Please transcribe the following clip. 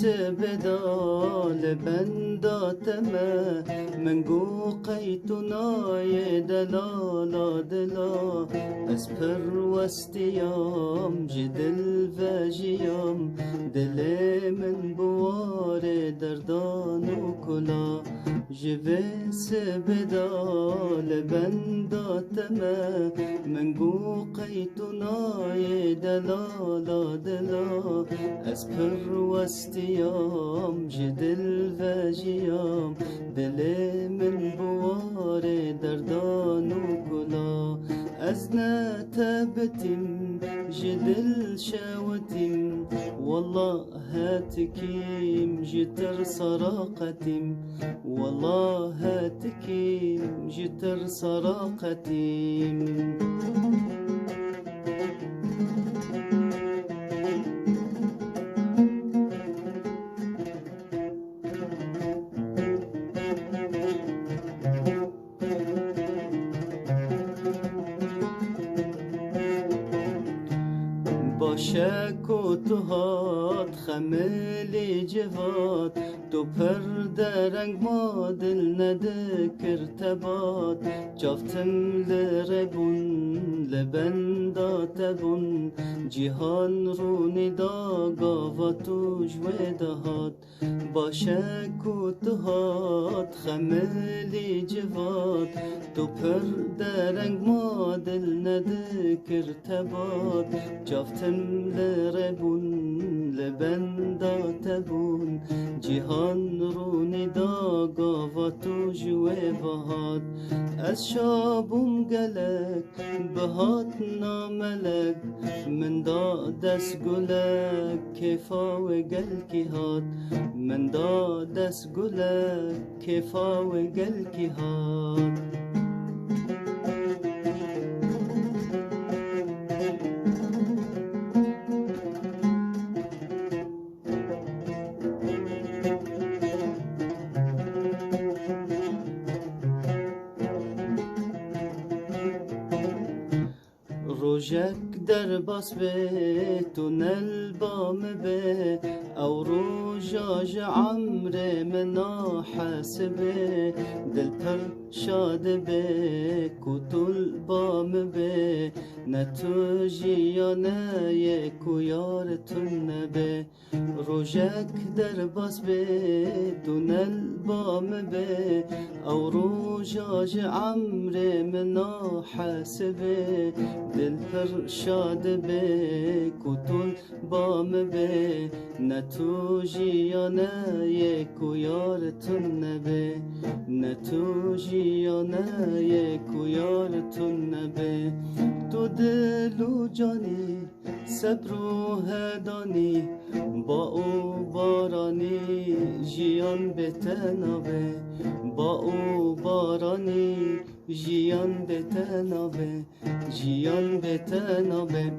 بدال بنداتما من گو قیتونای دلالا دلا از پروستیام جدل و جیام دل من بوار دردان و کلا جویس بدال بنداتما من گو قیتونای دلالا دلا از پروستیام جدل و جیام دل من بوار دردان و کلا از نتبتم جدل شاوتم والله هاتكيم جتر سراقتم والله هاتكيم جتر سراقتم با شک و توهات خملی جواد تو پر درنگ ما دل ندکر تباد جافتم لربون لبندا تبون جهان رو ندا گاوا تو جویدهات با شک و توهات خملی جواد تو پر درنگ ما دل ندکر تباد جافتم لربون لبندا تبون جهان رو ندا گاوا تو جوه بهاد از شابم گلک بهات ناملک من دا دست گلک کفا و گل کی هاد من دا دست گلک کفا و گل کی هاد روجك درباس به تونل بام به او روجاج عمر منا حاسبه دل پر شاد به کتل بام به نتو جیانه یکو یارتون به روجك درباس به تونل بام به او روجاج عمر منا حاسبه دل پر شاد به کتون بام به نتو جیانه یکو یارتون به نتو جیانه یکو یارتون به تو دل و جانی صبر و هدانی با او بارانی جیان به تنابه با او بارانی جیان به تنابه جیان به تنابه